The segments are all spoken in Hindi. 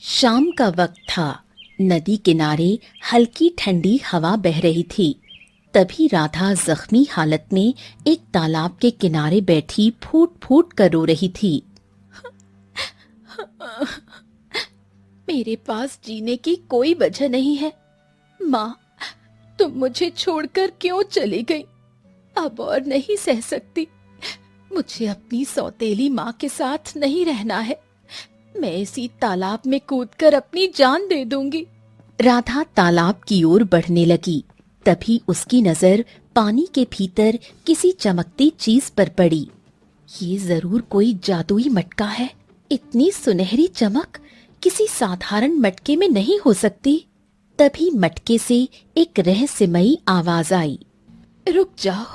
शाम का वक्त था। नदी किनारे हल्की ठंडी हवा बह रही थी। तभी राधा जख्मी हालत में एक तालाब के किनारे बैठी फूट फूट कर रो रही थी। मेरे पास जीने की कोई वजह नहीं है। माँ, तुम मुझे छोड़कर क्यों चली गई? अब और नहीं सह सकती। मुझे अपनी सौतेली माँ के साथ नहीं रहना है। मैं इसी तालाब में कूदकर अपनी जान दे दूंगी। राधा तालाब की ओर बढ़ने लगी। तभी उसकी नजर पानी के भीतर किसी चमकती चीज पर पड़ी। ये जरूर कोई जादुई मटका है। इतनी सुनहरी चमक किसी साधारण मटके में नहीं हो सकती। तभी मटके से एक रहस्यमयी आवाज आई। रुक जाओ,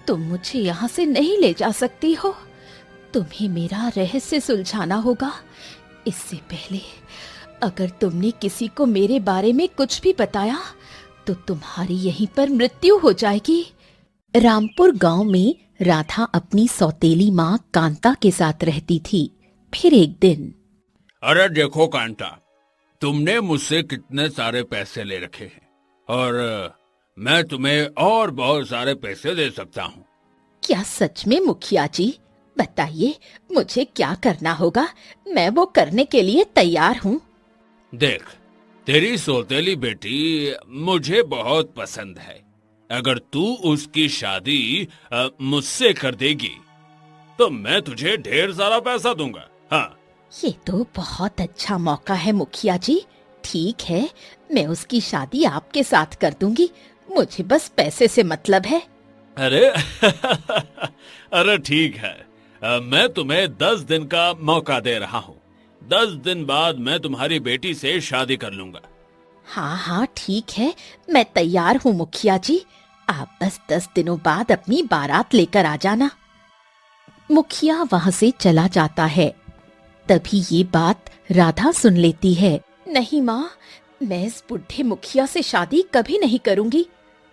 तुम मुझे यहाँ से नहीं ले जा सकती हो। तुम्हें मेरा रहस्य सुलझाना होगा। इससे पहले अगर तुमने किसी को मेरे बारे में कुछ भी बताया तो तुम्हारी यहीं पर मृत्यु हो जाएगी। रामपुर गांव में राधा अपनी सौतेली माँ कांता के साथ रहती थी। फिर एक दिन, अरे देखो कांता, तुमने मुझसे कितने सारे पैसे ले रखे हैं और मैं तुम्हें और बहुत सारे पैसे दे सकता हूँ। क्या सच में मुखिया जी? बताइए मुझे क्या करना होगा। मैं वो करने के लिए तैयार हूँ। देख, तेरी सौतेली बेटी मुझे बहुत पसंद है। अगर तू उसकी शादी मुझसे कर देगी तो मैं तुझे ढेर सारा पैसा दूंगा। हाँ, ये तो बहुत अच्छा मौका है मुखिया जी। ठीक है, मैं उसकी शादी आपके साथ कर दूंगी। मुझे बस पैसे से मतलब है। अरे अरे ठीक है, मैं तुम्हें 10 दिन का मौका दे रहा हूँ। 10 दिन बाद मैं तुम्हारी बेटी से शादी कर लूंगा। हाँ हाँ ठीक है, मैं तैयार हूँ मुखिया जी। आप बस 10 दिनों बाद अपनी बारात लेकर आ जाना। मुखिया वहाँ से चला जाता है। तभी ये बात राधा सुन लेती है। नहीं माँ, मैं इस बुढ़े मुखिया से शादी कभी नहीं करूंगी।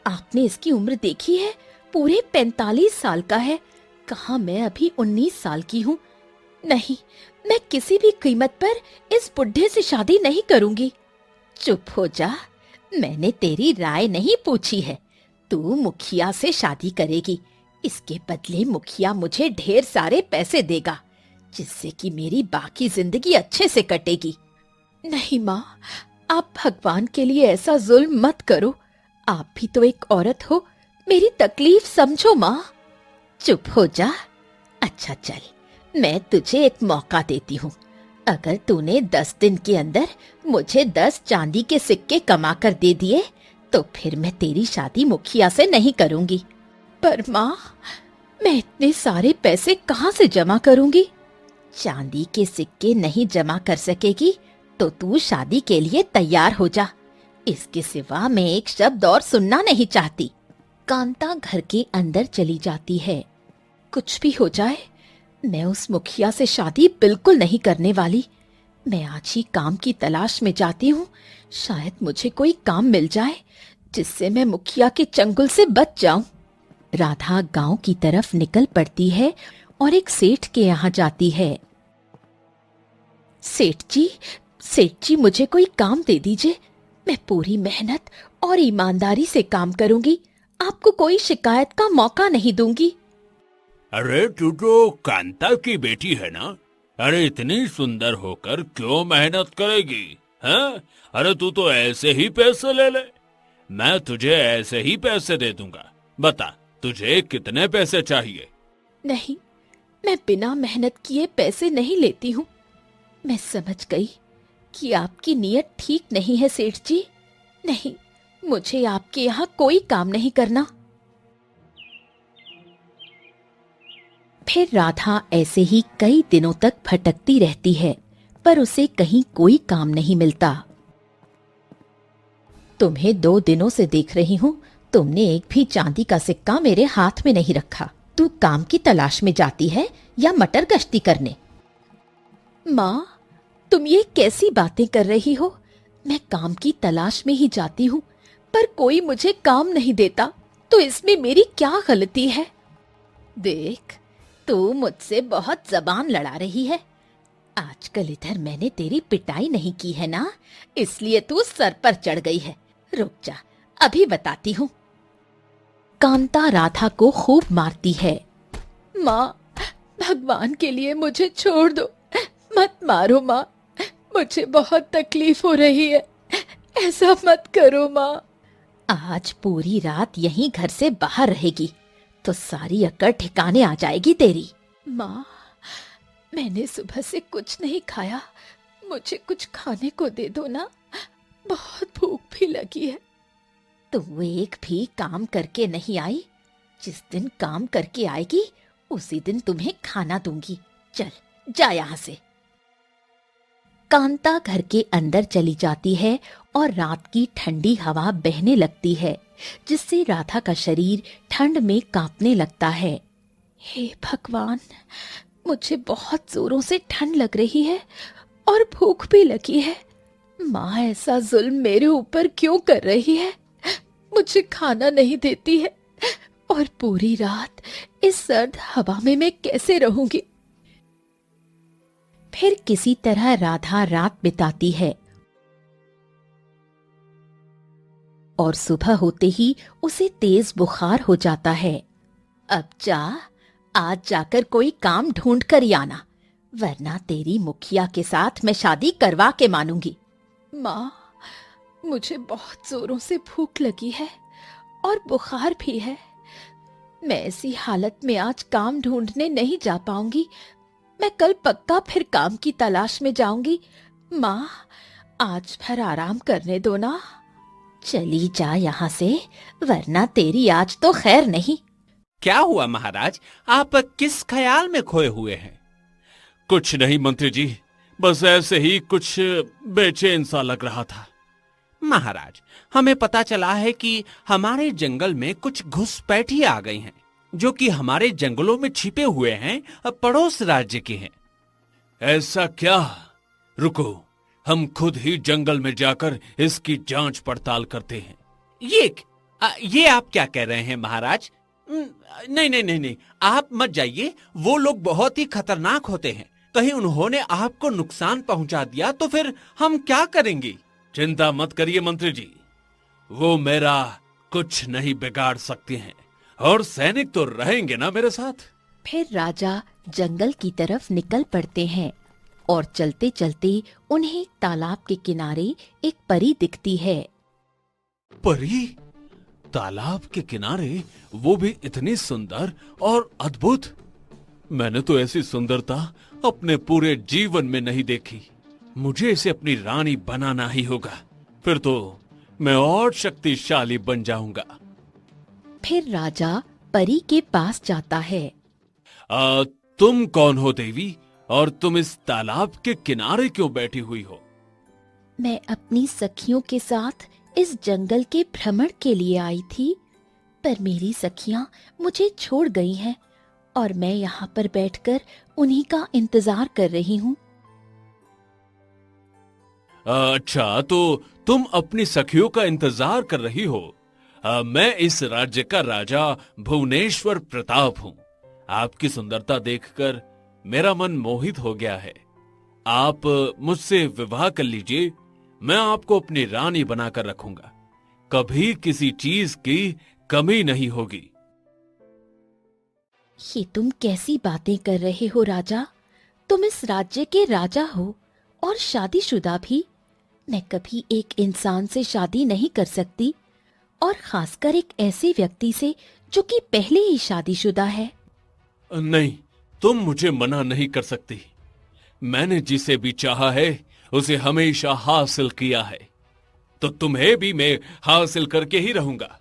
आपने इसकी उम्र देखी है? पूरे 45 साल का है। कहाँ मैं अभी 19 साल की हूँ। नहीं, मैं किसी भी कीमत पर इस बुढ़े से शादी नहीं करूंगी। चुप हो जा, मैंने तेरी राय नहीं पूछी है। तू मुखिया से शादी करेगी। इसके बदले मुखिया मुझे ढेर सारे पैसे देगा, जिससे कि मेरी बाकी जिंदगी अच्छे से कटेगी। नहीं माँ, आप भगवान के लिए ऐसा जुल्म मत करो। आप भी तो एक औरत हो, मेरी तकलीफ समझो माँ। चुप हो जा। अच्छा चल, मैं तुझे एक मौका देती हूँ। अगर तूने 10 दिन के अंदर मुझे 10 चांदी के सिक्के कमा कर दे दिए तो फिर मैं तेरी शादी मुखिया से नहीं करूंगी। पर माँ, मैं इतने सारे पैसे कहाँ से जमा करूंगी? चांदी के सिक्के नहीं जमा कर सकेगी तो तू शादी के लिए तैयार हो जा। इसके सिवा मैं एक शब्द और सुनना नहीं चाहती। कांता घर के अंदर चली जाती है। कुछ भी हो जाए, मैं उस मुखिया से शादी बिल्कुल नहीं करने वाली। मैं आज ही काम की तलाश में जाती हूँ। शायद मुझे कोई काम मिल जाए जिससे मैं मुखिया के चंगुल से बच जाऊं। राधा गांव की तरफ निकल पड़ती है और एक सेठ के यहाँ जाती है। सेठ जी मुझे कोई काम दे दीजिए। मैं पूरी मेहनत और ईमानदारी से काम करूंगी। आपको कोई शिकायत का मौका नहीं दूंगी। अरे तू तो कांता की बेटी है ना? अरे इतनी सुंदर होकर क्यों मेहनत करेगी? हैं? अरे तू तो ऐसे ही पैसे ले ले। मैं तुझे ऐसे ही पैसे दे दूंगा। बता, तुझे कितने पैसे चाहिए? नहीं, मैं बिना मेहनत किए पैसे नहीं लेती हूँ। मैं समझ गई कि आपकी नीयत ठीक नहीं है सेठ जी। नहीं, मुझे आपके यहाँ कोई काम नहीं करना। फिर राधा ऐसे ही कई दिनों तक भटकती रहती है, पर उसे कहीं कोई काम नहीं मिलता। तुम्हें 2 दिनों से देख रही हूँ, तुमने एक भी चांदी का सिक्का मेरे हाथ में नहीं रखा। तू काम की तलाश में जाती है या मटर गश्ती करने? माँ, तुम ये कैसी बातें कर रही हो? मैं काम की तलाश में ही जाती हूँ, पर कोई मुझे काम नहीं देता, तो इसमें मेरी क्या गलती है? देख, तू मुझसे बहुत जबान लड़ा रही है। आजकल इधर मैंने तेरी पिटाई नहीं की है ना, इसलिए तू सर पर चढ़ गई है। रुक जा, अभी बताती हूँ। कांता राधा को खूब मारती है। माँ, भगवान के लिए मुझे छोड़ दो, मत मारो माँ, मुझे बहुत तकलीफ हो रही है, ऐसा मत करो माँ। आज पूरी रात यहीं घर से बाहर रहेगी तो सारी अकड़ ठिकाने आ जाएगी तेरी। माँ, मैंने सुबह से कुछ नहीं खाया, मुझे कुछ खाने को दे दो ना, बहुत भूख भी लगी है। तू एक भी काम करके नहीं आई, जिस दिन काम करके आएगी उसी दिन तुम्हें खाना दूंगी। चल जा यहाँ से। कांता घर के अंदर चली जाती है और रात की ठंडी हवा बहने लगती है, जिससे राधा का शरीर ठंड में कांपने लगता है। हे भगवान, मुझे बहुत जोरों से ठंड लग रही है और भूख भी लगी है। माँ ऐसा जुल्म मेरे ऊपर क्यों कर रही है? मुझे खाना नहीं देती है और पूरी रात इस सर्द हवा में मैं कैसे रहूंगी? फिर किसी तरह राधा रात बिताती है और सुबह होते ही उसे तेज बुखार हो जाता है। अब जा, आज जाकर कोई काम ढूंढ कर ही आना, वरना तेरी मुखिया के साथ मैं शादी करवा के मानूंगी। माँ, मुझे बहुत जोरों से भूख लगी है और बुखार भी है। मैं ऐसी हालत में आज काम ढूंढने नहीं जा पाऊंगी। मैं कल पक्का फिर काम की तलाश में जाऊंगी। माँ, आज भर आराम करने दो ना। चली जा यहाँ से, वरना तेरी आज तो खैर नहीं। क्या हुआ महाराज, आप किस ख्याल में खोए हुए हैं? कुछ नहीं मंत्री जी, बस ऐसे ही कुछ बेचैन सा लग रहा था। महाराज, हमें पता चला है कि हमारे जंगल में कुछ घुसपैठी आ गई हैं, जो कि हमारे जंगलों में छिपे हुए हैं, पड़ोस राज्य के हैं। ऐसा क्या? रुको, हम खुद ही जंगल में जाकर इसकी जांच पड़ताल करते हैं। ये आप क्या कह रहे हैं महाराज? नहीं नहीं नहीं नहीं, आप मत जाइए, वो लोग बहुत ही खतरनाक होते हैं। कहीं उन्होंने आपको नुकसान पहुंचा दिया तो फिर हम क्या करेंगे? चिंता मत करिए मंत्री जी, वो मेरा कुछ नहीं बिगाड़ सकते हैं और सैनिक तो रहेंगे ना मेरे साथ। फिर राजा जंगल की तरफ निकल पड़ते हैं और चलते चलते उन्हें तालाब के किनारे एक परी दिखती है। परी? तालाब के किनारे, वो भी इतनी सुंदर और अद्भुत? मैंने तो ऐसी सुंदरता अपने पूरे जीवन में नहीं देखी। मुझे इसे अपनी रानी बनाना ही होगा, फिर तो मैं और शक्तिशाली बन जाऊंगा। फिर राजा परी के पास जाता है। तुम कौन हो देवी, और तुम इस तालाब के किनारे क्यों बैठी हुई हो? मैं अपनी सखियों के साथ इस जंगल के भ्रमण के लिए आई थी, पर मेरी सखियां मुझे छोड़ गई हैं और मैं यहाँ पर बैठकर उन्हीं का इंतजार कर रही हूँ। अच्छा, तो तुम अपनी सखियों का इंतजार कर रही हो। मैं इस राज्य का राजा भुवनेश्वर प्रताप हूँ। आपकी सुंदरता देखकर मेरा मन मोहित हो गया है। आप मुझसे विवाह कर लीजिए, मैं आपको अपनी रानी बनाकर रखूंगा। कभी किसी चीज की कमी नहीं होगी। ये तुम कैसी बातें कर रहे हो राजा? तुम इस राज्य के राजा हो और शादीशुदा भी। मैं कभी एक इंसान से शादी नहीं कर सकती, और खासकर एक ऐसे व्यक्ति से जो कि पहले ही शादीशुदा है। नहीं, तुम मुझे मना नहीं कर सकती। मैंने जिसे भी चाहा है उसे हमेशा हासिल किया है, तो तुम्हें भी मैं हासिल करके ही रहूंगा।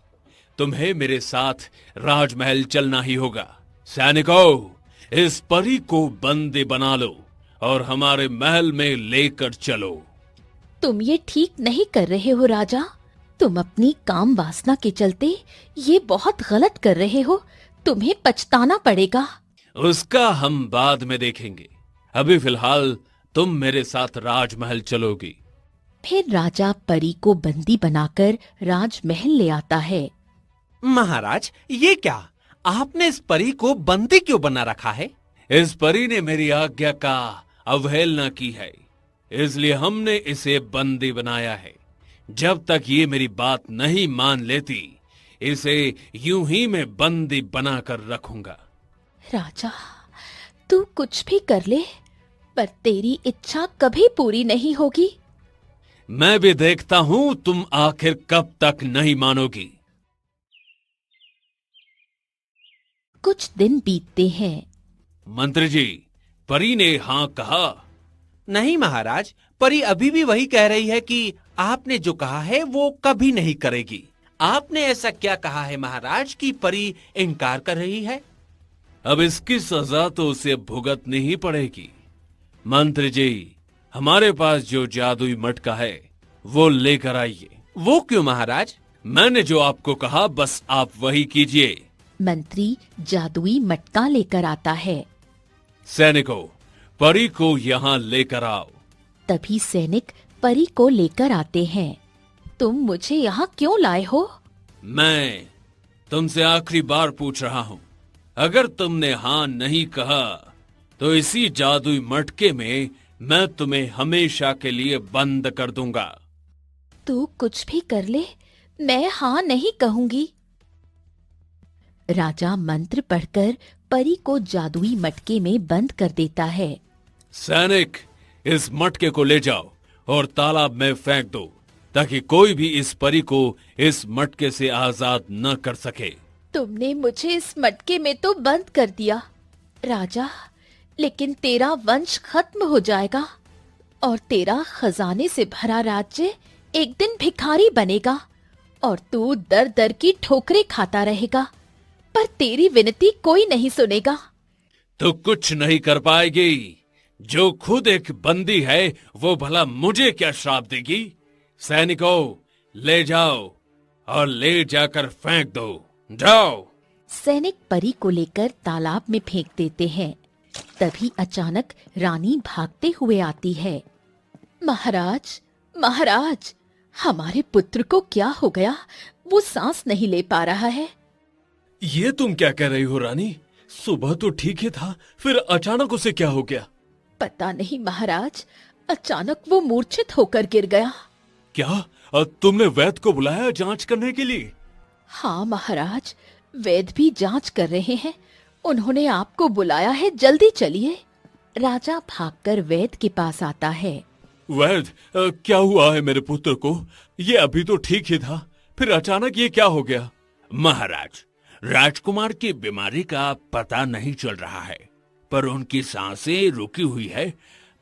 तुम्हें मेरे साथ राजमहल चलना ही होगा। सैनिकों, इस परी को बंदी बना लो और हमारे महल में लेकर चलो। तुम ये ठीक नहीं कर रहे हो राजा। तुम अपनी काम वासना के चलते ये बहुत गलत कर रहे हो। तुम्हें पछताना पड़ेगा। उसका हम बाद में देखेंगे। अभी फिलहाल तुम मेरे साथ राजमहल चलोगी। फिर राजा परी को बंदी बनाकर राजमहल ले आता है। महाराज, ये क्या? आपने इस परी को बंदी क्यों बना रखा है? इस परी ने मेरी आज्ञा का अवहेलना की है, इसलिए हमने इसे बंदी बनाया है। जब तक ये मेरी बात नहीं मान लेती, इसे यूं ही मैं बंदी बनाकर रखूंगा। राजा, तू कुछ भी कर ले, पर तेरी इच्छा कभी पूरी नहीं होगी। मैं भी देखता हूं तुम आखिर कब तक नहीं मानोगी। कुछ दिन बीतते हैं। मंत्री जी, परी ने हाँ कहा? नहीं महाराज, परी अभी भी वही कह रही है कि आपने जो कहा है वो कभी नहीं करेगी। आपने ऐसा क्या कहा है महाराज कि परी इनकार कर रही है? अब इसकी सजा तो उसे भुगतनी ही पड़ेगी। मंत्री जी, हमारे पास जो जादुई मटका है वो लेकर आइए। वो क्यों महाराज? मैंने जो आपको कहा बस आप वही कीजिए। मंत्री जादुई मटका लेकर आता है। सैनिकों, परी को यहाँ लेकर आओ। तभी सैनिक परी को लेकर आते हैं। तुम मुझे यहाँ क्यों लाए हो? मैं तुमसे आखिरी बार पूछ रहा हूँ, अगर तुमने हाँ नहीं कहा तो इसी जादुई मटके में मैं तुम्हें हमेशा के लिए बंद कर दूंगा। तू कुछ भी कर ले, मैं हाँ नहीं कहूंगी। राजा मंत्र पढ़कर परी को जादुई मटके में बंद कर देता है। सैनिक, इस मटके को ले जाओ और तालाब में फेंक दो, ताकि कोई भी इस परी को इस मटके से आजाद न कर सके। तुमने मुझे इस मटके में तो बंद कर दिया राजा, लेकिन तेरा वंश खत्म हो जाएगा और तेरा खजाने से भरा राज्य एक दिन भिखारी बनेगा और तू दर दर की ठोकरें खाता रहेगा, पर तेरी विनती कोई नहीं सुनेगा। तो कुछ नहीं कर पाएगी। जो खुद एक बंदी है वो भला मुझे क्या श्राप देगी? सैनिकों, ले जाओ और ले जाकर फेंक दो। जाओ। सैनिक परी को लेकर तालाब में फेंक देते हैं। तभी अचानक रानी भागते हुए आती है। महाराज, महाराज, हमारे पुत्र को क्या हो गया? वो सांस नहीं ले पा रहा है। ये तुम क्या कह रही हो रानी? सुबह तो ठीक ही था, फिर अचानक उसे क्या हो गया? पता नहीं महाराज, अचानक वो मूर्छित होकर गिर गया। क्या तुमने वैद्य को बुलाया जांच करने के लिए? हाँ महाराज, वैद्य भी जांच कर रहे हैं। उन्होंने आपको बुलाया है, जल्दी चलिए। राजा भागकर वैद्य के पास आता है। वैद्य, क्या हुआ है मेरे पुत्र को? ये अभी तो ठीक ही था, फिर अचानक ये क्या हो गया? महाराज, राजकुमार की बीमारी का पता नहीं चल रहा है, पर उनकी सांसें रुकी हुई है,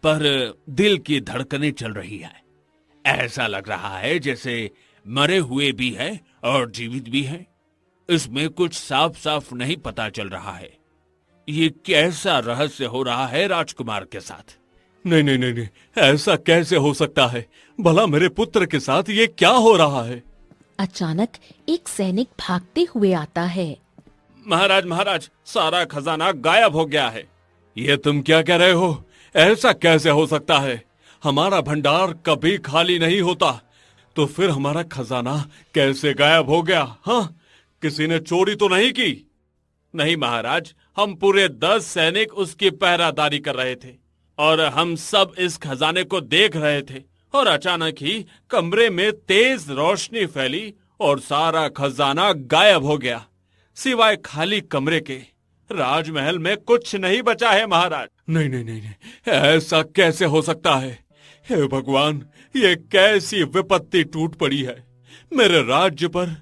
पर दिल की धड़कनें चल रही है। ऐसा लग रहा है जैसे मरे हुए भी है और जीवित भी है। इसमें कुछ साफ साफ नहीं पता चल रहा है। ये कैसा रहस्य हो रहा है राजकुमार के साथ? नहीं नहीं नहीं नहीं, ऐसा कैसे हो सकता है? भला मेरे पुत्र के साथ ये क्या हो रहा है? अचानक एक सैनिक भागते हुए आता है। महाराज, महाराज, सारा खजाना गायब हो गया है। ये तुम क्या कह रहे हो? ऐसा कैसे हो सकता है? हमारा भंडार कभी खाली नहीं होता, तो फिर हमारा खजाना कैसे गायब हो गया? हाँ, किसी ने चोरी तो नहीं की? नहीं महाराज, हम पूरे 10 सैनिक उसकी पहरादारी कर रहे थे और हम सब इस खजाने को देख रहे थे, और अचानक ही कमरे में तेज रोशनी फैली और सारा खजाना गायब हो गया। सिवाय खाली कमरे के राजमहल में कुछ नहीं बचा है महाराज। नहीं नहीं नहीं नहीं, ऐसा कैसे हो सकता है? हे भगवान, ये कैसी विपत्ति टूट पड़ी है मेरे राज्य पर।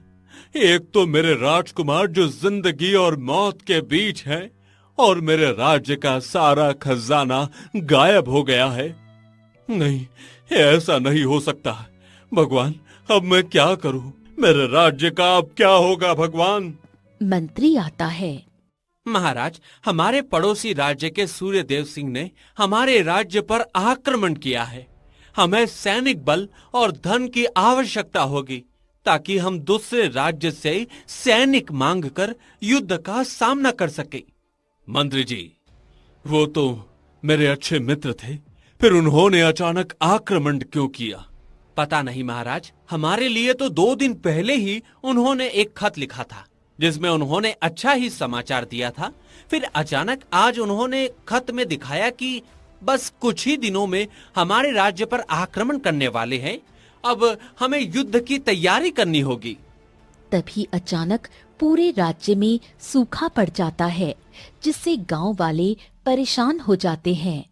एक तो मेरे राजकुमार जो जिंदगी और मौत के बीच है, और मेरे राज्य का सारा खजाना गायब हो गया है। नहीं, ऐसा नहीं हो सकता। भगवान, अब मैं क्या करूं? मेरे राज्य का अब क्या होगा भगवान? मंत्री आता है। महाराज, हमारे पड़ोसी राज्य के सूर्यदेव सिंह ने हमारे राज्य पर आक्रमण किया है। हमें सैनिक बल और धन की आवश्यकता होगी, ताकि हम दूसरे राज्य से सैनिक मांगकर युद्ध का सामना कर सके। मंत्री जी, वो तो मेरे अच्छे मित्र थे, फिर उन्होंने अचानक आक्रमण क्यों किया? पता नहीं महाराज, हमारे लिए तो 2 दिन पहले ही उन्होंने एक खत लिखा था, जिसमें उन्होंने अच्छा ही समाचार दिया था। फिर अचानक आज उन्होंने खत में दिखाया कि बस कुछ ही दिनों में हमारे राज्य पर आक्रमण करने वाले हैं। अब हमें युद्ध की तैयारी करनी होगी। तभी अचानक पूरे राज्य में सूखा पड़ जाता है, जिससे गांव वाले परेशान हो जाते हैं।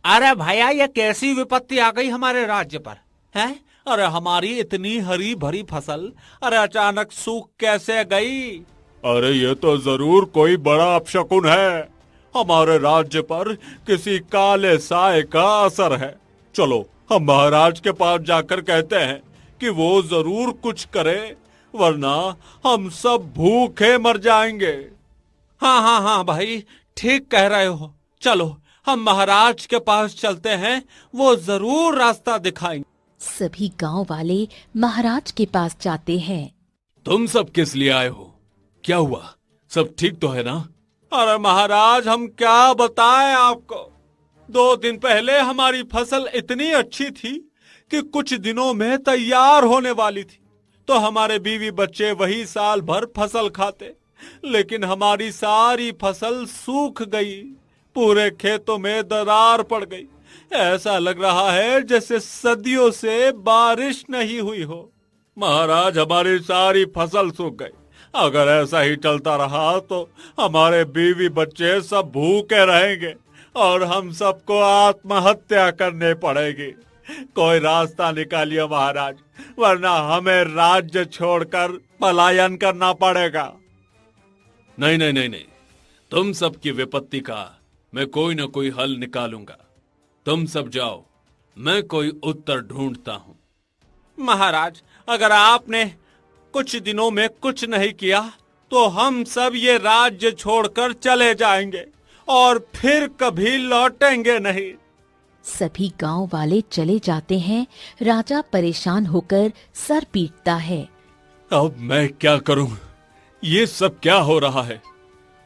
अरे भैया, ये कैसी विपत्ति आ गई हमारे राज्य पर है? अरे हमारी इतनी हरी भरी फसल अरे अचानक सूख कैसे गई? अरे ये तो जरूर कोई बड़ा अपशकुन है। हमारे राज्य पर किसी काले साए का असर है। चलो हम महाराज के पास जाकर कहते हैं कि वो जरूर कुछ करे, वरना हम सब भूखे मर जाएंगे। हाँ हाँ हाँ भाई, ठीक कह रहे हो। चलो हम महाराज के पास चलते हैं, वो जरूर रास्ता दिखाएंगे। सभी गांव वाले महाराज के पास जाते हैं। तुम सब किस लिए आए हो? क्या हुआ? सब ठीक तो है ना? अरे महाराज, हम क्या बताएं आपको। 2 दिन पहले हमारी फसल इतनी अच्छी थी कि कुछ दिनों में तैयार होने वाली थी, तो हमारे बीवी बच्चे वही साल भर फसल खाते, लेकिन हमारी सारी फसल सूख गई। पूरे खेतों में दरार पड़ गई। ऐसा लग रहा है जैसे सदियों से बारिश नहीं हुई हो। महाराज, हमारी सारी फसल सूख गई। अगर ऐसा ही चलता रहा तो हमारे बीवी बच्चे सब भूखे रहेंगे और हम सबको आत्महत्या करने पड़ेगी। कोई रास्ता निकालिए महाराज, वरना हमें राज्य छोड़कर पलायन करना पड़ेगा। नहीं नहीं नहीं नहीं, तुम सबकी विपत्ति का मैं कोई न कोई हल निकालूंगा। तुम सब जाओ, मैं कोई उत्तर ढूंढता हूँ। महाराज, अगर आपने कुछ दिनों में कुछ नहीं किया तो हम सब ये राज्य छोड़कर चले जाएंगे और फिर कभी लौटेंगे नहीं। सभी गांव वाले चले जाते हैं। राजा परेशान होकर सर पीटता है। अब मैं क्या करूं? ये सब क्या हो रहा है?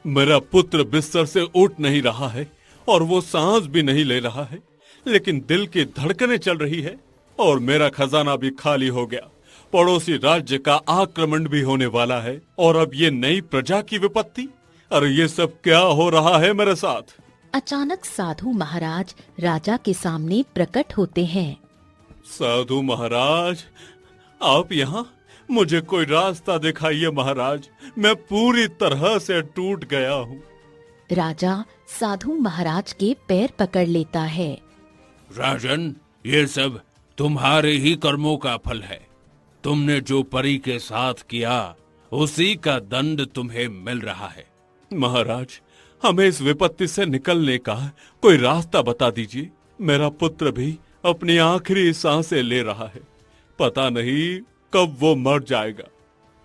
मेरा पुत्र बिस्तर से उठ नहीं रहा है और वो सांस भी नहीं ले रहा है, लेकिन दिल की धड़कनें चल रही है और मेरा खजाना भी खाली हो गया। पड़ोसी राज्य का आक्रमण भी होने वाला है और अब ये नई प्रजा की विपत्ति। अरे ये सब क्या हो रहा है मेरे साथ? अचानक साधु महाराज राजा के सामने प्रकट होते हैं। साधु महाराज, आप यहाँ? मुझे कोई रास्ता दिखाइए महाराज, मैं पूरी तरह से टूट गया हूँ। राजा साधु महाराज के पैर पकड़ लेता है। राजन, ये सब तुम्हारे ही कर्मों का फल है। तुमने जो परी के साथ किया, उसी का दंड तुम्हें मिल रहा है। महाराज, हमें इस विपत्ति से निकलने का कोई रास्ता बता दीजिए। मेरा पुत्र भी अपनी आखिरी सांसें ले रहा है, पता नहीं कब वो मर जाएगा।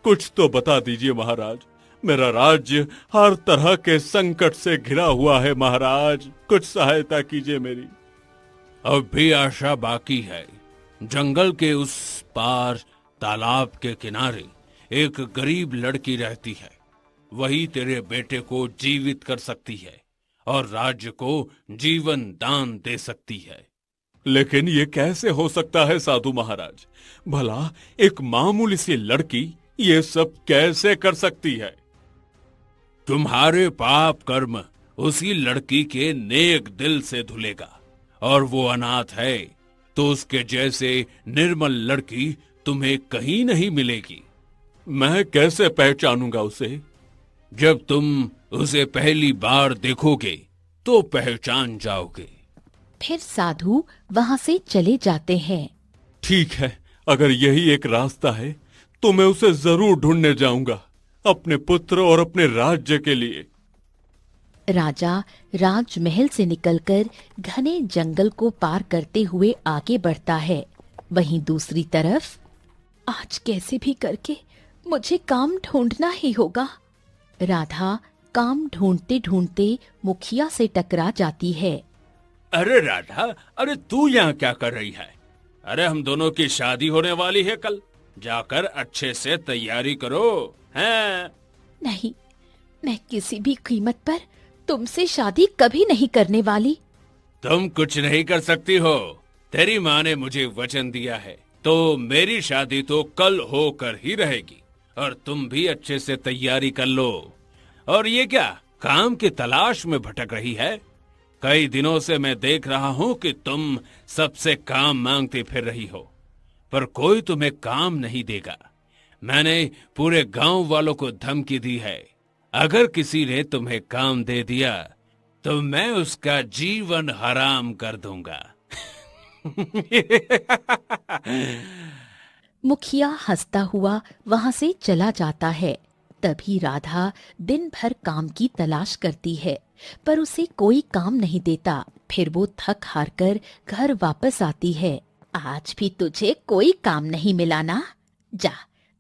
कुछ तो बता दीजिए महाराज। मेरा राज्य हर तरह के संकट से घिरा हुआ है महाराज, कुछ सहायता कीजिए मेरी। अब भी आशा बाकी है। जंगल के उस पार तालाब के किनारे एक गरीब लड़की रहती है। वही तेरे बेटे को जीवित कर सकती है और राज्य को जीवन दान दे सकती है। लेकिन ये कैसे हो सकता है साधु महाराज? भला एक मामूली सी लड़की ये सब कैसे कर सकती है? तुम्हारे पाप कर्म उसी लड़की के नेक दिल से धुलेगा, और वो अनाथ है तो उसके जैसे निर्मल लड़की तुम्हें कहीं नहीं मिलेगी। मैं कैसे पहचानूंगा उसे? जब तुम उसे पहली बार देखोगे तो पहचान जाओगे। फिर साधु वहाँ से चले जाते हैं। ठीक है, अगर यही एक रास्ता है तो मैं उसे जरूर ढूंढने जाऊंगा, अपने पुत्र और अपने राज्य के लिए। राजा राजमहल से निकलकर घने जंगल को पार करते हुए आगे बढ़ता है। वहीं दूसरी तरफ, आज कैसे भी करके मुझे काम ढूंढना ही होगा। राधा काम ढूंढते ढूंढते मुखिया से टकरा जाती है। अरे राधा, अरे तू यहाँ क्या कर रही है? अरे हम दोनों की शादी होने वाली है कल, जाकर अच्छे से तैयारी करो। हैं? नहीं, मैं किसी भी कीमत पर तुमसे शादी कभी नहीं करने वाली। तुम कुछ नहीं कर सकती हो। तेरी माँ ने मुझे वचन दिया है, तो मेरी शादी तो कल होकर ही रहेगी। और तुम भी अच्छे से तैयारी कर लो। और ये क्या काम की तलाश में भटक रही है? कई दिनों से मैं देख रहा हूं कि तुम सबसे काम मांगती फिर रही हो, पर कोई तुम्हें काम नहीं देगा। मैंने पूरे गांव वालों को धमकी दी है, अगर किसी ने तुम्हें काम दे दिया तो मैं उसका जीवन हराम कर दूंगा। मुखिया हंसता हुआ वहां से चला जाता है। तभी राधा दिन भर काम की तलाश करती है, पर उसे कोई काम नहीं देता। फिर वो थक हार कर घर वापस आती है। आज भी तुझे कोई काम नहीं मिला ना? जा,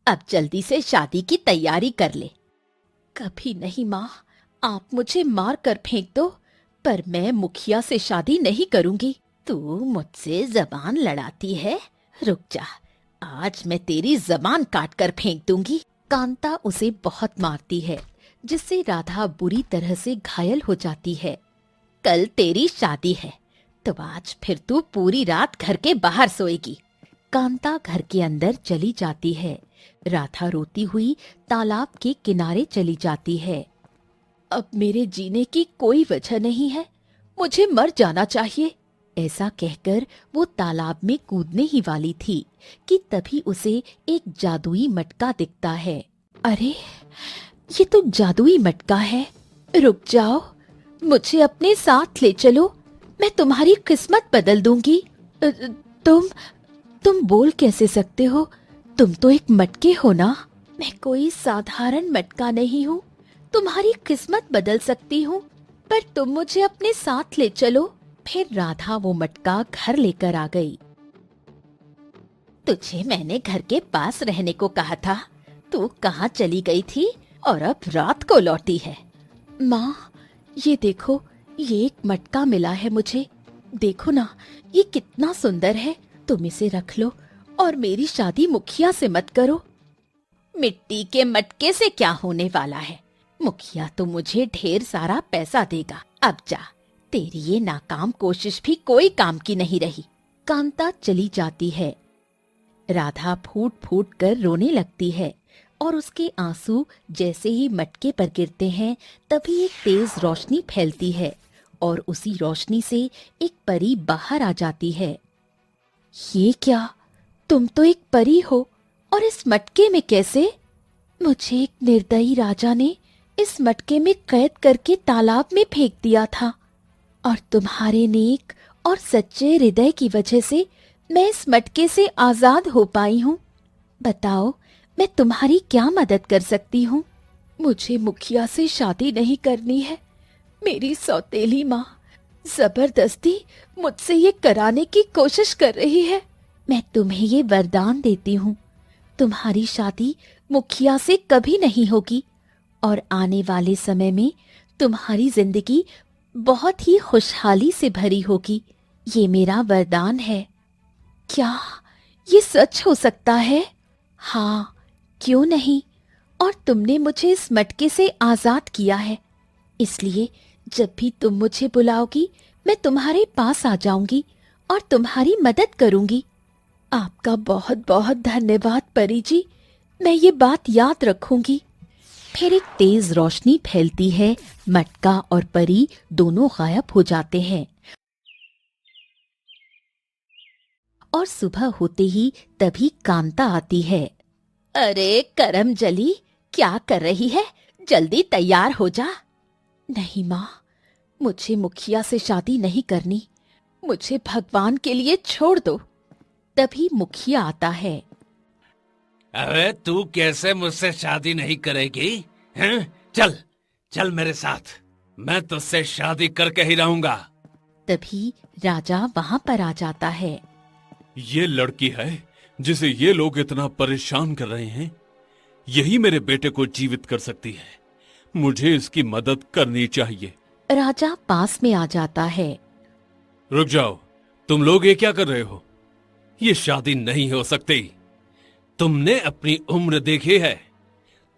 अब जल्दी से शादी की तैयारी कर ले। कभी नहीं माँ, आप मुझे मार कर फेंक दो, पर मैं मुखिया से शादी नहीं करूंगी। तू मुझसे जबान लड़ाती है? रुक जा, आज मैं तेरी जबान काट कर फेंक दूंगी। कांता उसे बहुत मारती है, जिससे राधा बुरी तरह से घायल हो जाती है। कल तेरी शादी है, तो आज फिर तू पूरी रात घर के बाहर सोएगी। कांता घर के अंदर चली जाती है। राधा रोती हुई तालाब के किनारे चली जाती है। अब मेरे जीने की कोई वजह नहीं है, मुझे मर जाना चाहिए। ऐसा कहकर वो तालाब में कूदने ही वाली थी कि तभी उसे एक जादुई मटका दिखता है। अरे, ये तो जादुई मटका है। रुक जाओ, मुझे अपने साथ ले चलो, मैं तुम्हारी किस्मत बदल दूंगी। तुम बोल कैसे सकते हो? तुम तो एक मटके हो ना। मैं कोई साधारण मटका नहीं हूँ, तुम्हारी किस्मत बदल सकती हूँ, पर तुम मुझे अपने साथ ले चलो। फिर राधा वो मटका घर लेकर आ गई। तुझे मैंने घर के पास रहने को कहा था, तू कहाँ चली गई थी और अब रात को लौटी है? माँ, ये देखो, ये एक मटका मिला है मुझे। देखो ना, ये कितना सुंदर है। तुम इसे रख लो और मेरी शादी मुखिया से मत करो। मिट्टी के मटके से क्या होने वाला है? मुखिया तो मुझे ढेर सारा पैसा देगा। अब जा, तेरी ये नाकाम कोशिश भी कोई काम की नहीं रही। कांता चली जाती है। राधा फूट फूट कर रोने लगती है और उसके आंसू जैसे ही मटके पर गिरते हैं, तभी एक तेज रोशनी फैलती है और उसी रोशनी से एक परी बाहर आ जाती है। ये क्या? तुम तो एक परी हो, और इस मटके में कैसे? मुझे एक निर्दयी राजा ने इस मटके में कैद करके तालाब में फेंक दिया था, और तुम्हारे नेक और सच्चे हृदय की वजह से मैं इस मटके से आजाद हो पाई हूँ। बताओ, मैं तुम्हारी क्या मदद कर सकती हूँ? मुझे मुखिया से शादी नहीं करनी है। मेरी सौतेली माँ जबरदस्ती मुझसे ये कराने की कोशिश कर रही है। मैं तुम्हें ये वरदान देती हूँ, तुम्हारी शादी मुखिया से कभी नहीं होगी, और आने वाले समय में तुम्हारी जिंदगी बहुत ही खुशहाली से भरी होगी। ये मेरा वरदान है। क्या ये सच हो सकता है? हाँ, क्यों नहीं। और तुमने मुझे इस मटके से आजाद किया है, इसलिए जब भी तुम मुझे बुलाओगी, मैं तुम्हारे पास आ जाऊंगी और तुम्हारी मदद करूंगी। आपका बहुत बहुत धन्यवाद परी जी, मैं ये बात याद रखूंगी। फिर एक तेज रोशनी फैलती है, मटका और परी दोनों गायब हो जाते हैं। और सुबह होते ही तभी कांता आती है। अरे करम जली, क्या कर रही है? जल्दी तैयार हो जा। नहीं माँ, मुझे मुखिया से शादी नहीं करनी, मुझे भगवान के लिए छोड़ दो। तभी मुखिया आता है। अबे तू कैसे मुझसे शादी नहीं करेगी? हैं? चल चल मेरे साथ, मैं तुझसे शादी करके ही रहूंगा। तभी राजा वहां पर आ जाता है। ये लड़की है जिसे ये लोग इतना परेशान कर रहे हैं, यही मेरे बेटे को जीवित कर सकती है। मुझे इसकी मदद करनी चाहिए। राजा पास में आ जाता है। रुक जाओ, तुम लोग ये क्या कर रहे हो? ये शादी नहीं हो सकती। तुमने अपनी उम्र देखी है?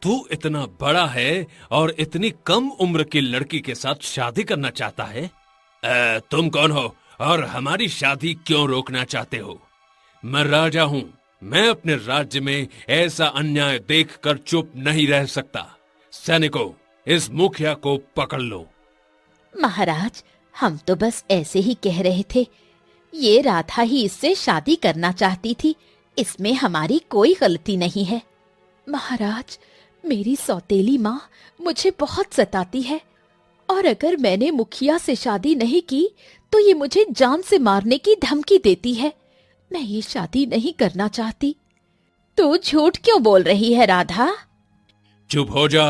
तू इतना बड़ा है और इतनी कम उम्र की लड़की के साथ शादी करना चाहता है? तुम कौन हो और हमारी शादी क्यों रोकना चाहते हो? मैं राजा हूं, मैं अपने राज्य में ऐसा अन्याय देखकर चुप नहीं रह सकता। सैनिकों, इस मुखिया को पकड़ लो। महाराज, हम तो बस ऐसे ही कह रहे थे। ये राधा ही इससे शादी करना चाहती थी, इसमें हमारी कोई गलती नहीं है। महाराज, मेरी सौतेली माँ मुझे बहुत सताती है और अगर मैंने मुखिया से शादी नहीं की तो ये मुझे जान से मारने की धमकी देती है। मैं ये शादी नहीं करना चाहती। तू झूठ क्यों बोल रही है राधा? चुप हो जा।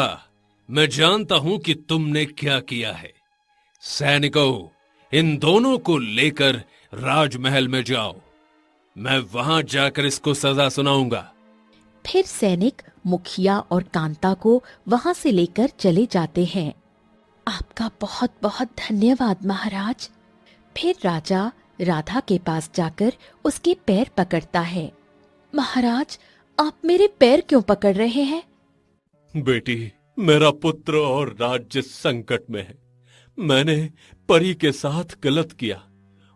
मैं जानता हूं कि तुमने क्या किया है। सैनिकों, इन दोनों को लेकर राजमहल में जाओ। मैं वहां जाकर इसको सजा सुनाऊंगा। फिर सैनिक मुखिया और कांता को वहां से लेकर चले जाते हैं। आपका बहुत बहुत धन्यवाद महाराज। फिर राजा राधा के पास जाकर उसके पैर पकड़ता है। महाराज, आप मेरे पैर क्यों पकड़ रहे हैं? बेटी, मेरा पुत्र और राज्य संकट में है। मैंने परी के साथ गलत किया।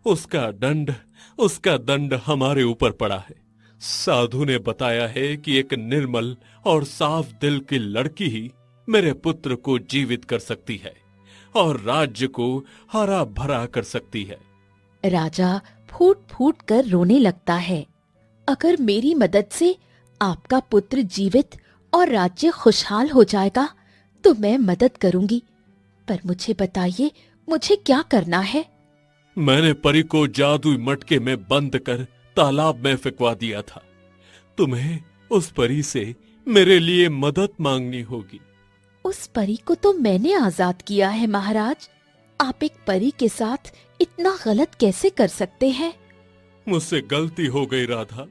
उसका दंड हमारे ऊपर पड़ा है। साधु ने बताया है कि एक निर्मल और साफ दिल की लड़की ही मेरे पुत्र को जीवित कर सकती है और राज्य को हरा भरा कर सकती है। राजा फूट फूट कर रोने लगता है। अगर मेरी मदद से आपका पुत्र जीवित और राज्य खुशहाल हो जाएगा तो मैं मदद करूंगी, पर मुझे बताइए, मुझे क्या करना है? मैंने परी को जादुई मटके में बंद कर तालाब में फेंकवा दिया था। तुम्हें उस परी से मेरे लिए मदद मांगनी होगी। उस परी को तो मैंने आजाद किया है महाराज। आप एक परी के साथ इतना गलत कैसे कर सकते हैं? मुझसे गलती हो गई राधा,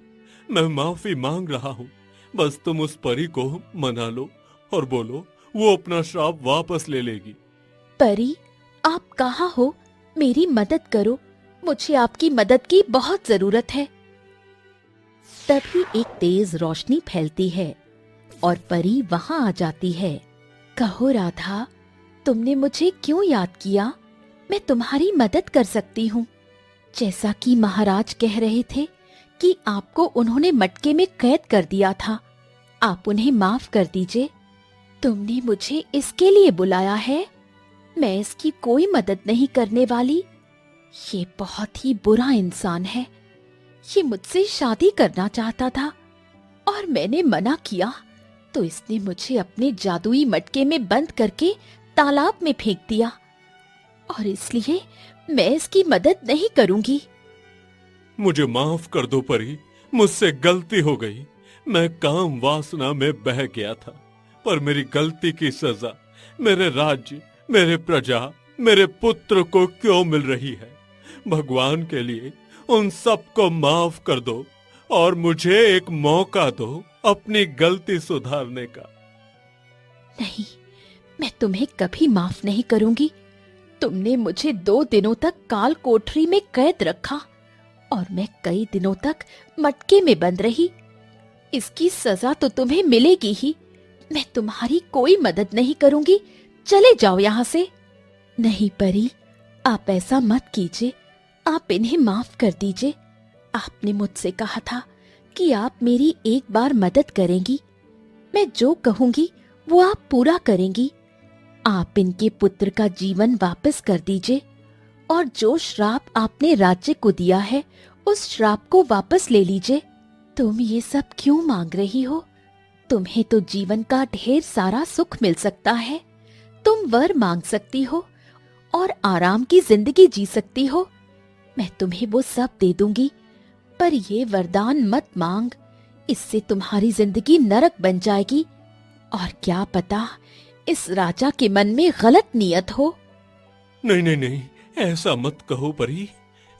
मैं माफी मांग रहा हूँ। बस तुम उस परी को मना लो और बोलो वो अपना श्राप वापस ले लेगी। परी, आप कहाँ हो? मेरी मदद करो, मुझे आपकी मदद की बहुत जरूरत है। तभी एक तेज रोशनी फैलती है और परी वहां आ जाती है। कहो राधा, तुमने मुझे क्यों याद किया? मैं तुम्हारी मदद कर सकती हूँ। जैसा कि महाराज कह रहे थे कि आपको उन्होंने मटके में कैद कर दिया था, आप उन्हें माफ कर दीजिए। तुमने मुझे इसके लिए बुलाया है? मैं इसकी कोई मदद नहीं करने वाली। ये बहुत ही बुरा इंसान है। ये मुझसे शादी करना चाहता था और मैंने मना किया तो इसने मुझे अपने जादुई मटके में बंद करके तालाब में फेंक दिया और इसलिए मैं इसकी मदद नहीं करूंगी। मुझे माफ कर दो परी, मुझसे गलती हो गई। मैं काम वासना में बह गया था, पर मेरी गलती की सजा मेरे राज्य, मेरे प्रजा, मेरे पुत्र को क्यों मिल रही है? भगवान के लिए उन सबको माफ कर दो और मुझे एक मौका दो अपनी गलती सुधारने का। नहीं, मैं तुम्हें कभी माफ नहीं करूंगी। तुमने मुझे 2 दिनों तक काल कोठरी में कैद रखा और मैं कई दिनों तक मटके में बंद रही। इसकी सजा तो तुम्हें मिलेगी ही। मैं तुम्हारी कोई मदद नहीं करूंगी। चले जाओ यहाँ से। नहीं परी, आप ऐसा मत कीजिए। आप इन्हें माफ कर दीजिए। आपने मुझसे कहा था कि आप मेरी एक बार मदद करेंगी। मैं जो कहूंगी वो आप पूरा करेंगी। आप इनके पुत्र का जीवन वापस कर दीजिए और जो श्राप आपने राज्य को दिया है उस श्राप को वापस ले लीजिए। तुम ये सब क्यों मांग रही हो? तुम्हें तो जीवन का ढेर सारा सुख मिल सकता है। तुम वर मांग सकती हो और आराम की जिंदगी जी सकती हो। मैं तुम्हें वो सब दे दूंगी, पर ये वरदान मत मांग। इससे तुम्हारी जिंदगी नरक बन जाएगी और क्या पता इस राजा के मन में गलत नियत हो। नहीं नहीं नहीं, ऐसा मत कहो परी।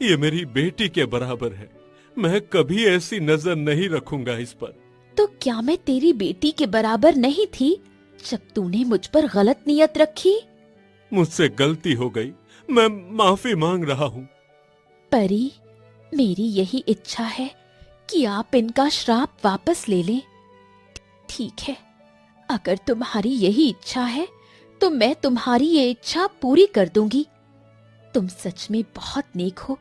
ये मेरी बेटी के बराबर है। मैं कभी ऐसी नजर नहीं रखूंगा इस पर। तो क्या मैं तेरी बेटी के बराबर नहीं थी जब तूने मुझ पर गलत नियत रखी? मुझसे गलती हो गई, मैं माफी मांग रहा हूँ। परी, मेरी यही इच्छा है कि आप इनका श्राप वापस ले लें। ठीक है, अगर तुम्हारी यही इच्छा है तो मैं तुम्हारी ये इच्छा पूरी कर दूंगी। तुम सच में बहुत नेक हो।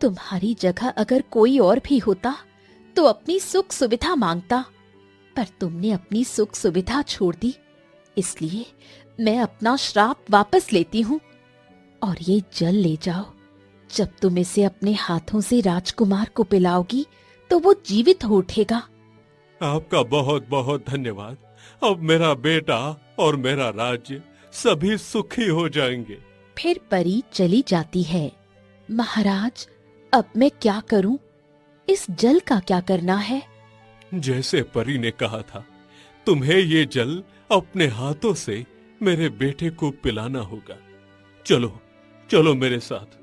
तुम्हारी जगह अगर कोई और भी होता तो अपनी सुख सुविधा मांगता, पर तुमने अपनी सुख सुविधा छोड़ दी। इसलिए मैं अपना श्राप वापस लेती हूँ। और ये जल ले जाओ। जब तुम इसे अपने हाथों से राजकुमार को पिलाओगी तो वो जीवित हो उठेगा। आपका बहुत बहुत धन्यवाद। अब मेरा बेटा और मेरा राज्य सभी सुखी हो जाएंगे। फिर परी चली जाती है। महाराज, अब मैं क्या करूं? इस जल का क्या करना है? जैसे परी ने कहा था, तुम्हें ये जल अपने हाथों से मेरे बेटे को पिलाना होगा। चलो चलो मेरे साथ।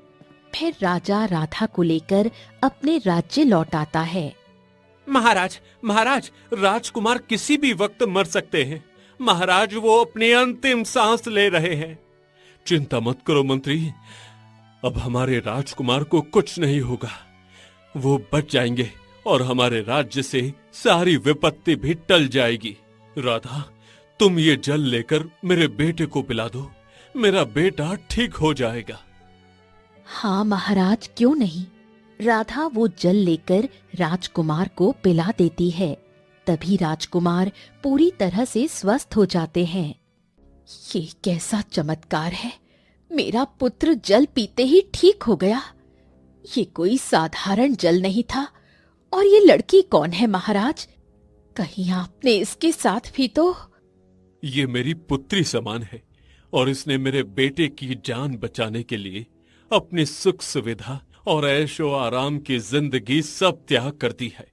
फिर राजा राधा को लेकर अपने राज्य लौट आता है। महाराज, महाराज, राजकुमार किसी भी वक्त मर सकते हैं। महाराज, वो अपनी अंतिम सांस ले रहे हैं। चिंता मत करो मंत्री, अब हमारे राजकुमार को कुछ नहीं होगा। वो बच जाएंगे और हमारे राज्य से सारी विपत्ति भी टल जाएगी। राधा, तुम ये जल लेकर मेरे बेटे को पिला दो। मेरा बेटा ठीक हो जाएगा। हाँ महाराज, क्यों नहीं। राधा वो जल लेकर राजकुमार को पिला देती है। तभी राजकुमार पूरी तरह से स्वस्थ हो जाते हैं। ये कैसा चमत्कार है! मेरा पुत्र जल पीते ही ठीक हो गया। ये कोई साधारण जल नहीं था। और ये लड़की कौन है महाराज? कहीं आपने इसके साथ भी तो... ये मेरी पुत्री समान है और इसने मेरे बेटे की जान बचाने के लिए अपनी सुख सुविधा और ऐशो आराम की जिंदगी सब त्याग कर दी है।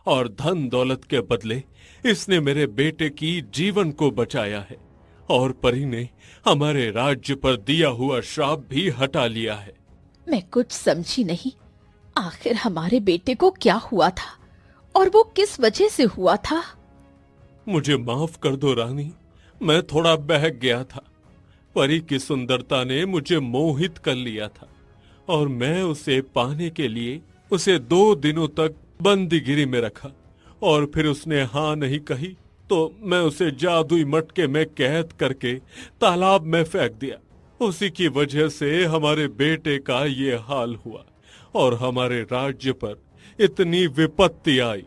और धन दौलत के बदले इसने मेरे बेटे की जीवन को बचाया है। और परी ने हमारे राज्य पर दिया हुआ श्राप भी हटा लिया है। मैं कुछ समझी नहीं। आखिर हमारे बेटे को क्या हुआ था और वो किस वजह से हुआ था? मुझे माफ कर दो रानी, मैं थोड़ा बहक गया था। परी की सुंदरता ने मुझे मोहित कर लिया था और मैं उसे पाने के लिए उसे 2 दिनों तक बंदीगिरी में रखा। और फिर उसने हाँ नहीं कही तो मैं उसे जादुई मटके में कैद करके तालाब में फेंक दिया। उसी की वजह से हमारे बेटे का ये हाल हुआ और हमारे राज्य पर इतनी विपत्ति आई।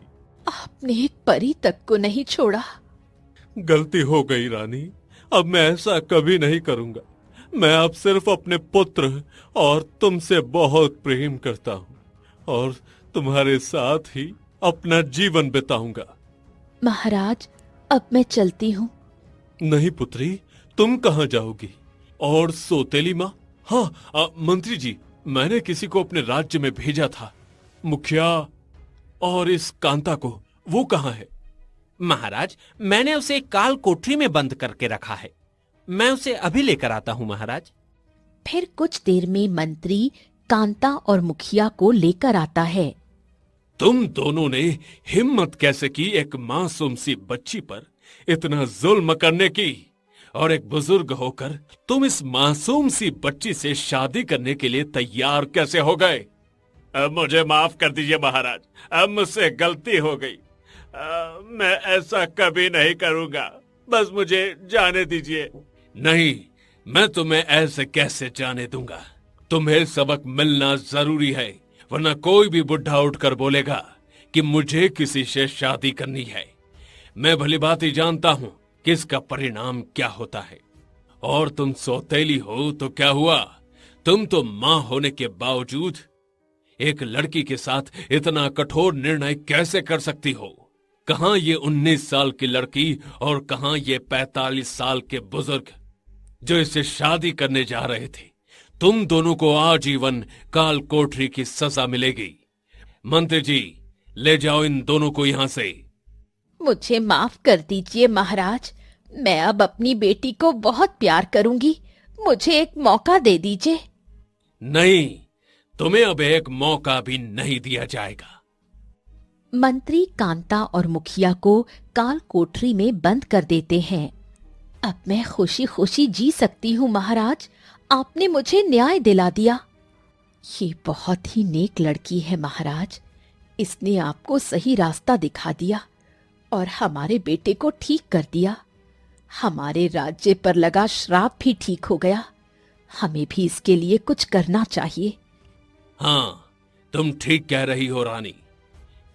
आपने एक परी तक को नहीं छोड़ा। गलती हो गई रानी, अब मैं ऐसा कभी नहीं करूंगा। मैं अब सिर्फ अपने पुत्र और तुमसे बहुत प्रेम करता हूँ और तुम्हारे साथ ही अपना जीवन बिताऊंगा। महाराज, अब मैं चलती हूँ। नहीं पुत्री, तुम कहाँ जाओगी? और सौतेली माँ? हाँ मंत्री जी, मैंने किसी को अपने राज्य में भेजा था। मुखिया और इस कांता को, वो कहाँ है? महाराज, मैंने उसे काल कोठरी में बंद करके रखा है। मैं उसे अभी लेकर आता हूँ महाराज। फिर कुछ देर में मंत्री कांता और मुखिया को लेकर आता है। तुम दोनों ने हिम्मत कैसे की एक मासूम सी बच्ची पर इतना जुल्म करने की? और एक बुजुर्ग होकर तुम इस मासूम सी बच्ची से शादी करने के लिए तैयार कैसे हो गए? अब मुझे माफ कर दीजिए महाराज, अब मुझसे गलती हो गई। मैं ऐसा कभी नहीं करूंगा, बस मुझे जाने दीजिए। नहीं, मैं तुम्हें ऐसे कैसे जाने दूंगा? तुम्हें सबक मिलना जरूरी है, वरना कोई भी बुढ़ा उठकर बोलेगा कि मुझे किसी से शादी करनी है। मैं भली बात ही जानता हूं कि इसका परिणाम क्या होता है। और तुम सौतेली हो तो क्या हुआ? तुम तो मां होने के बावजूद एक लड़की के साथ इतना कठोर निर्णय कैसे कर सकती हो? कहां ये 19 साल की लड़की और कहां ये 45 साल के बुजुर्ग जो इससे शादी करने जा रहे थे? तुम दोनों को आजीवन काल कोठरी की सजा मिलेगी। मंत्री जी, ले जाओ इन दोनों को यहां से। मुझे माफ कर दीजिए महाराज, मैं अब अपनी बेटी को बहुत प्यार करूंगी। मुझे एक मौका दे दीजिए। नहीं, तुम्हें अब एक मौका भी नहीं दिया जाएगा। मंत्री कांता और मुखिया को काल कोठरी में बंद कर देते हैं। अब मैं खुशी खुशी जी सकती हूँ महाराज, आपने मुझे न्याय दिला दिया। ये बहुत ही नेक लड़की है महाराज, इसने आपको सही रास्ता दिखा दिया और हमारे बेटे को ठीक कर दिया। हमारे राज्य पर लगा श्राप भी ठीक हो गया। हमें भी इसके लिए कुछ करना चाहिए। हाँ, तुम ठीक कह रही हो रानी।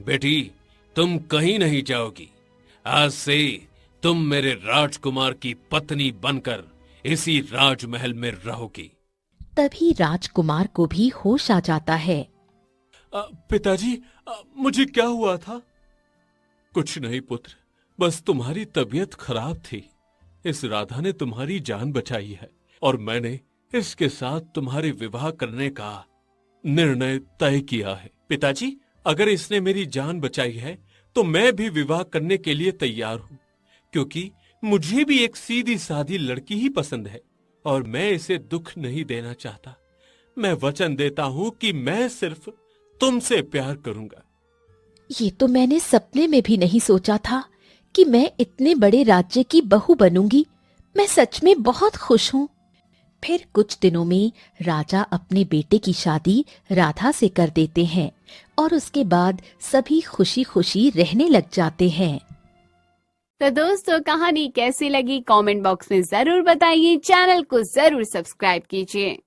बेटी, तुम कहीं नहीं जाओगी। आज से तुम मेरे राजकुमार की पत्नी बनकर इसी राजमहल में रहोगी। तभी राजकुमार को भी होश आ जाता है। पिताजी, मुझे क्या हुआ था? कुछ नहीं पुत्र, बस तुम्हारी तबीयत खराब थी। इस राधा ने तुम्हारी जान बचाई है और मैंने इसके साथ तुम्हारे विवाह करने का निर्णय तय किया है। पिताजी, अगर इसने मेरी जान बचाई है तो मैं भी विवाह करने के लिए तैयार हूँ, क्योंकि मुझे भी एक सीधी सादी लड़की ही पसंद है और मैं इसे दुख नहीं देना चाहता। मैं वचन देता हूँ कि मैं सिर्फ तुमसे प्यार करूंगा। ये तो मैंने सपने में भी नहीं सोचा था कि मैं इतने बड़े राज्य की बहू बनूंगी। मैं सच में बहुत खुश हूँ। फिर कुछ दिनों में राजा अपने बेटे की शादी राधा से कर देते हैं और उसके बाद सभी खुशी खुशी रहने लग जाते हैं। तो दोस्तों, कहानी कैसी लगी कमेंट बॉक्स में जरूर बताइए। चैनल को जरूर सब्सक्राइब कीजिए।